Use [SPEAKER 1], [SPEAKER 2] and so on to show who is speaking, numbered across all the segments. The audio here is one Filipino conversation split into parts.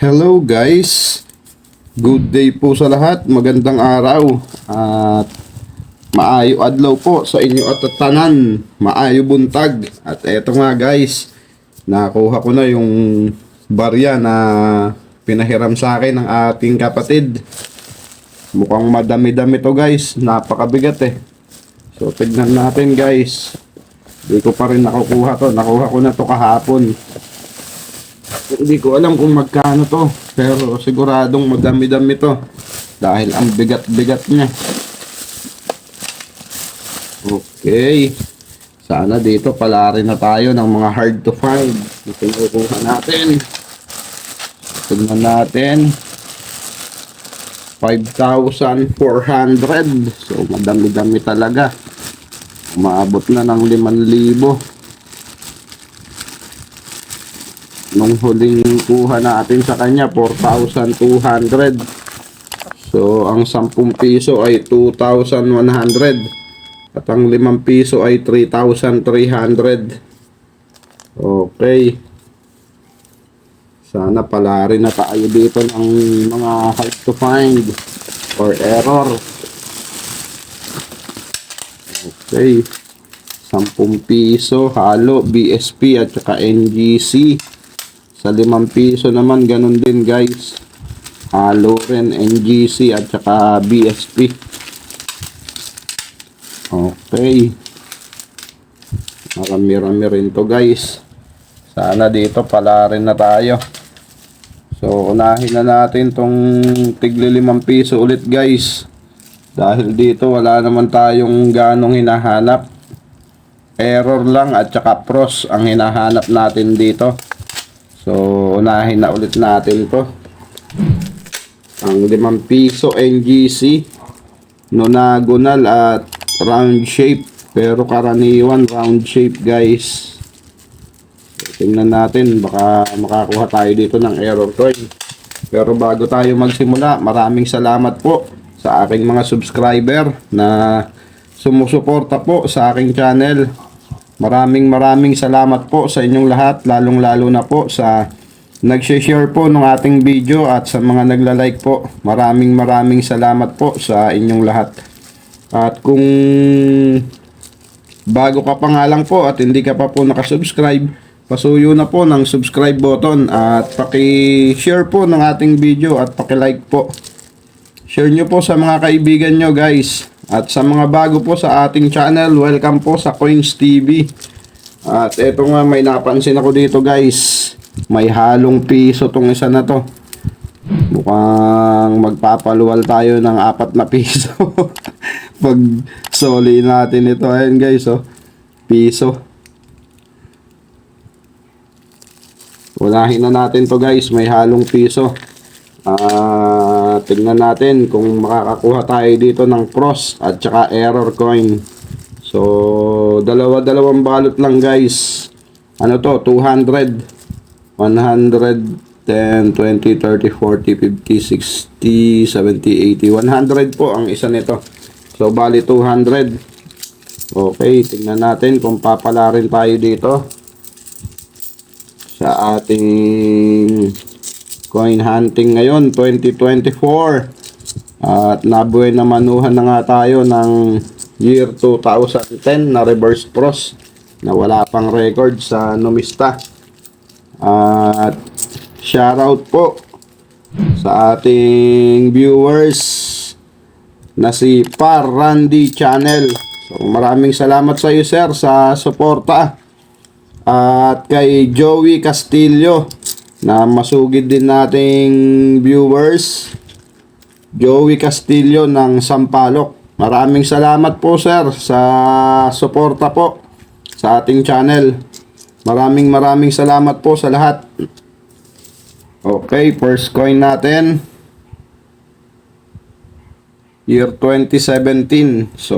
[SPEAKER 1] Hello guys, good day po sa lahat, magandang araw at maayo adlaw po sa inyo at tanan, maayo buntag. At eto nga guys, nakuha ko na yung barya na pinahiram sa akin ng ating kapatid. Mukhang madami-dami to guys, napakabigat eh. So tignan natin guys, hindi ko pa rin nakukuha to, nakuha ko na to kahapon. Hindi ko alam kung magkano to, pero siguradong madami-dami to dahil ang bigat-bigat niya. Okay, sana dito pala rin na tayo ng mga hard to find. Itinukuha natin. Tignan natin. 5,400. So madami-dami talaga. Umaabot na ng 5,000. Nung huling kuha natin sa kanya, 4,200. So, ang 10 piso ay 2,100. At ang 5 piso ay 3,300. Okay. Sana pala rin na tayo dito ng mga hard to find or error. Okay. 10 piso, halo, BSP at saka NGC. Sa 5 piso naman, ganun din guys. Halo rin, NGC at saka BSP. Okay. Marami-rami rin to guys. Sana dito pala rin na tayo. So, unahin na natin tong tigli 5 piso ulit guys. Dahil dito wala naman tayong ganong hinahanap. Error lang at saka pros ang hinahanap natin dito. So, unahin na ulit natin to. Ang 5 piso NGC, nonagonal at round shape. Pero karaniwan round shape guys. So, tingnan natin, baka makakuha tayo dito ng error coin. Pero bago tayo magsimula, maraming salamat po sa aking mga subscriber na sumusuporta po sa aking channel. Maraming salamat po sa inyong lahat, lalong-lalo na po sa nag-share po ng ating video at sa mga nagla-like po. Maraming salamat po sa inyong lahat. At kung bago ka pa nga lang po at hindi ka pa po nakasubscribe, pasuyo na po ng subscribe button at paki-share po ng ating video at paki-like po. Share nyo po sa mga kaibigan nyo guys. At sa mga bago po sa ating channel, welcome po sa Coins TV. At eto nga, may napansin ako dito guys. May halong piso tong isa na to. Mukhang magpapaluwal tayo ng 4 na piso. Pag soli natin ito. Ayan guys, oh. Piso. Unahin na natin to guys. May halong piso. Tingnan natin kung makakakuha tayo dito ng cross at saka error coin. So, dalawang balot lang guys. Ano to? 200, 100, 10, 20, 30, 40, 50, 60, 70, 80, 100 po ang isa nito. So, bali 200. Okay, tingnan natin kung papala rin tayo dito sa ating coin hunting ngayon 2024. At nabuhay na manuhan na nga tayo ng year 2010 na reverse pros na wala pang record sa Numista. At shoutout po sa ating viewers na si Par Randy Channel. So maraming salamat sa iyo sir sa suporta. At kay Joey Castillo na masugid din nating viewers, Joey Castillo ng Sampaloc. Maraming salamat po sir sa suporta po sa ating channel. Maraming salamat po sa lahat. Okay, first coin natin. Year 2017. So,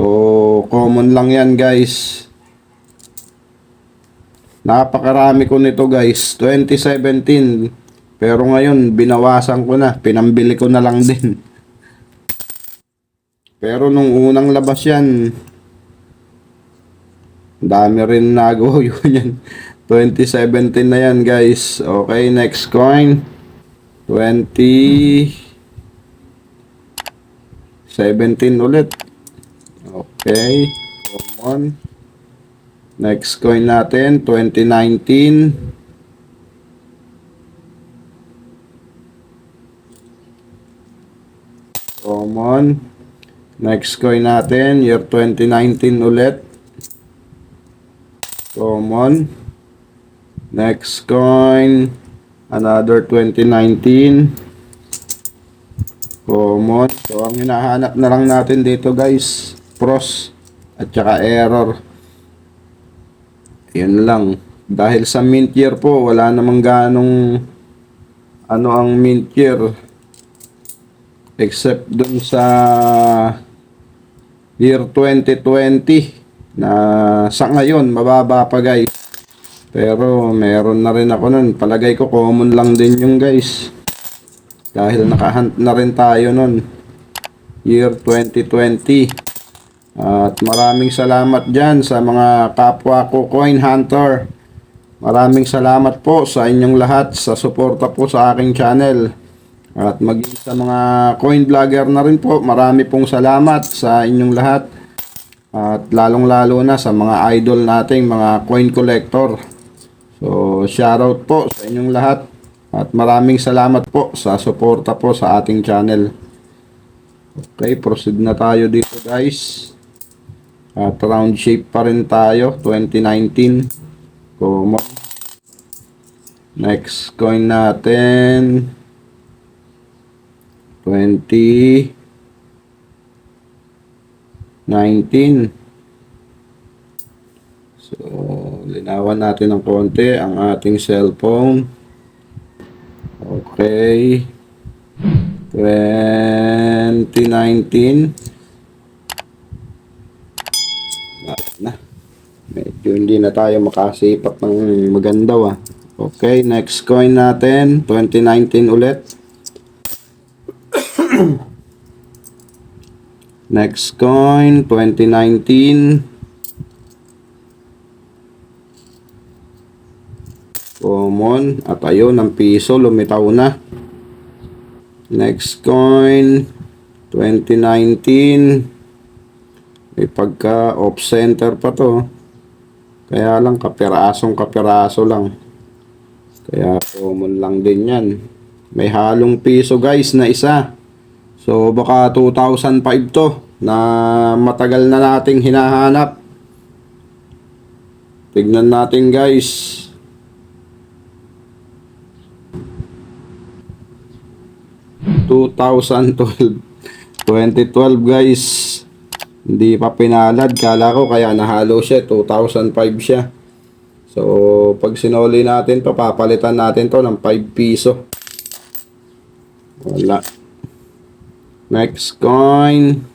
[SPEAKER 1] common lang yan guys. Napakarami ko nito guys, 2017. Pero ngayon, binawasan ko na. Pinambili ko na lang din. Pero nung unang labas yan, dami rin nagawa yun yan. 2017 na yan guys. Okay, next coin. 2017 ulit. Okay, common. Next coin natin, 2019. Common. Next coin natin, year 2019 ulit. Common. Next coin, another 2019. Common. So, ang hinahanap na lang natin dito guys, pros at saka error. Yun lang. Dahil sa mint year po, wala namang ganong ano ang mint year. Except dun sa year 2020 na sa ngayon, mababa pa guys. Pero meron na rin ako nun. Palagay ko common lang din yung guys. Dahil nakahunt na rin tayo nun. Year 2020. At maraming salamat dyan sa mga kapwa ko coin hunter. Maraming salamat po sa inyong lahat sa suporta po sa aking channel. At maging sa mga coin vlogger na rin po, marami pong salamat sa inyong lahat. At lalong lalo na sa mga idol nating mga coin collector. So shoutout po sa inyong lahat. At maraming salamat po sa suporta po sa ating channel. Okay, proceed na tayo dito guys. At round shape pa rin tayo, 2019. Common. Next coin natin, 2019. So, linawan natin ng konti ang ating cellphone. Okay. 2019. Na. Medyo hindi na tayo makasipat ng maganda Okay, next coin natin, 2019 ulit. Next coin, 2019. Common. At ayun, ang piso, lumitaw na. Next coin, 2019. May pagka off center pa to. Kaya lang kapiraso lang. Kaya common lang din yan. May halong piso guys na isa. So baka 2005 to na matagal na nating hinahanap. Tignan natin guys. 2012 guys. Hindi pa pinalad. Kala ko kaya nahalo siya. 2005 siya. So, pag sinuli natin to, papalitan natin to ng 5 piso. Wala. Next coin.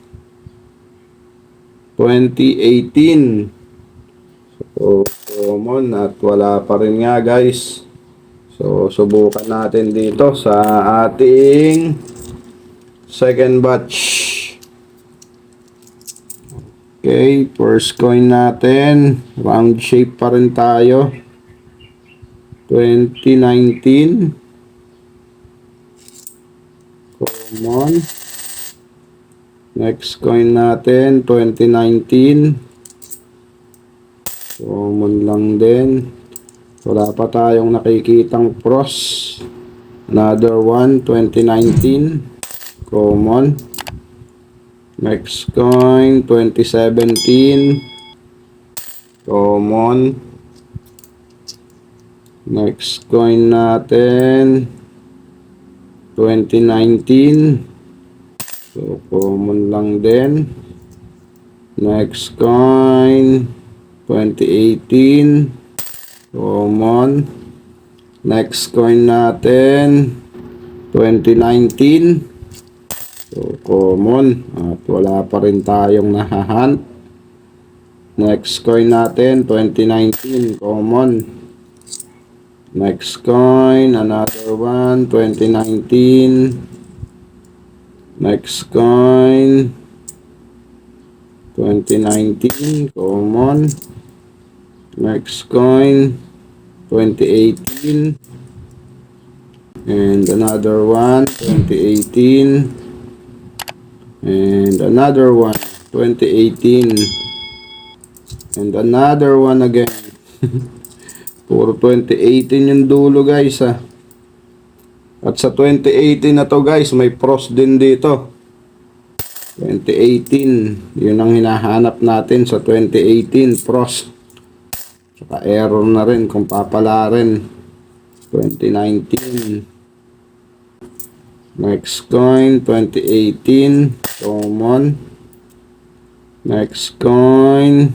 [SPEAKER 1] 2018. So, common at wala pa rin nga guys. So, subukan natin dito sa ating second batch. Okay, first coin natin, round shape pa rin tayo, 2019, common. Next coin natin, 2019, common lang din, wala pa tayong nakikitang pros. Another one, 2019, common. Next coin, 2017. Common. Next coin natin, 2019. So, common lang din. Next coin, 2018. Common. Next coin natin, 2019. So, common. At wala pa rin tayong nahahunt. Next coin natin, 2019. Common. Next coin, another one, 2019. Next coin, 2019. Common. Next coin, 2018. And another one, 2018. And another one, 2018. And another one again. Puro 2018 yung dulo guys ha. At sa 2018 na to guys, may pros din dito. 2018, yun ang hinahanap natin sa 2018 pros. Saka error na rin kung papala rin. 2019. Next coin, 2018, common. Next coin,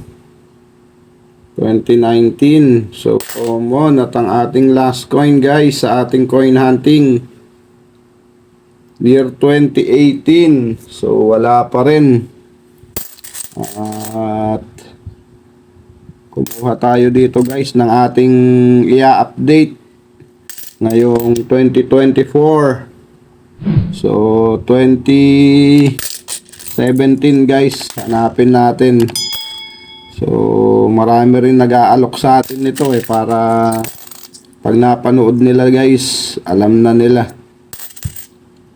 [SPEAKER 1] 2019. So, common. At ang ating last coin guys sa ating coin hunting, year 2018. So, wala pa rin. At kumuha tayo dito guys ng ating i-update ngayong 2024. So, 2017 guys, hanapin natin. So, marami rin nag-aalok sa atin nito para pag napanood nila guys, alam na nila.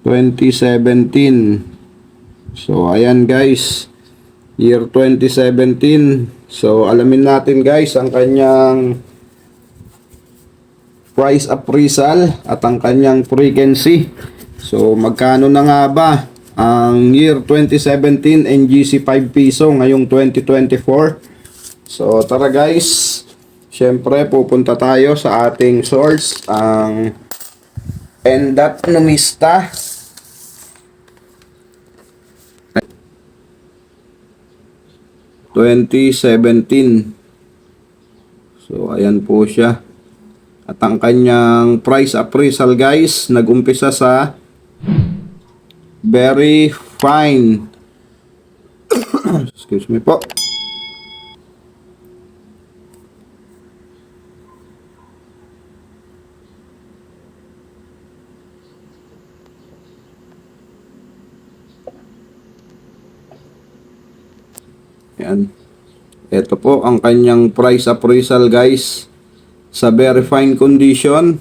[SPEAKER 1] 2017. So, ayan guys, year 2017. So, alamin natin guys ang kanyang price appraisal at ang kanyang frequency. So, magkano na nga ba ang year 2017 NGC 5 piso ngayong 2024? So, tara guys. Siyempre, pupunta tayo sa ating source, ang Endat Numista. So, ayan po siya. At ang kanyang price appraisal guys, nag-umpisa sa very fine. Excuse me po. Yan. Ito po ang kanyang price appraisal guys. Sa very fine condition,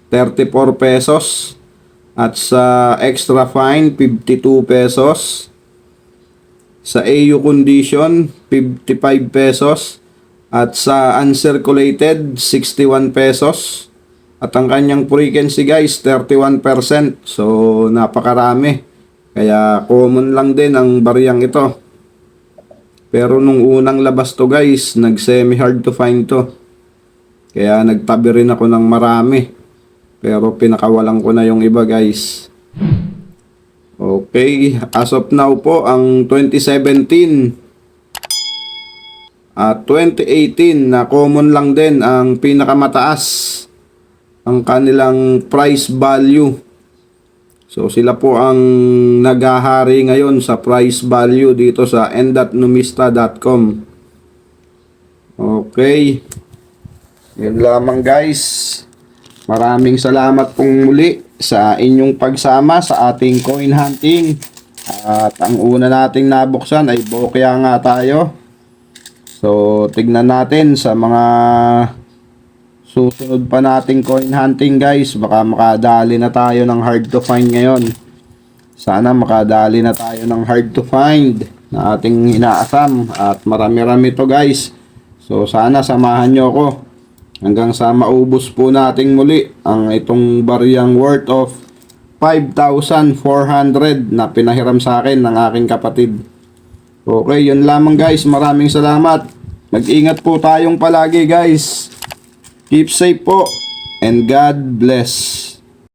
[SPEAKER 1] 34 pesos. At sa extra fine, 52 pesos. Sa AU condition, 55 pesos. At sa uncirculated, 61 pesos. At ang kanyang frequency guys, 31%. So, napakarami. Kaya common lang din ang bariyang ito. Pero nung unang labas to guys, nag-semi hard to find to. Kaya nagtabi rin ako ng marami. Pero pinakawalan ko na yung iba guys. Okay, as of now po ang 2017 at 2018 na common lang din ang pinakamataas ang kanilang price value. So sila po ang naghahari ngayon sa price value dito sa endatnumista.com. Okay. Yun lamang guys. Maraming salamat pong muli sa inyong pagsama sa ating coin hunting. At ang una nating nabuksan ay bokya nga tayo. So tignan natin sa mga susunod pa nating coin hunting guys. Baka makadali na tayo ng hard to find ngayon. Sana makadali na tayo ng hard to find na ating inaasam. At marami-rami to guys. So sana samahan nyo ako hanggang sa maubos po nating muli ang itong bariyang worth of 5,400 na pinahiram sa akin ng aking kapatid. Okay, yun lamang guys. Maraming salamat. Mag-ingat po tayong palagi guys. Keep safe po and God bless.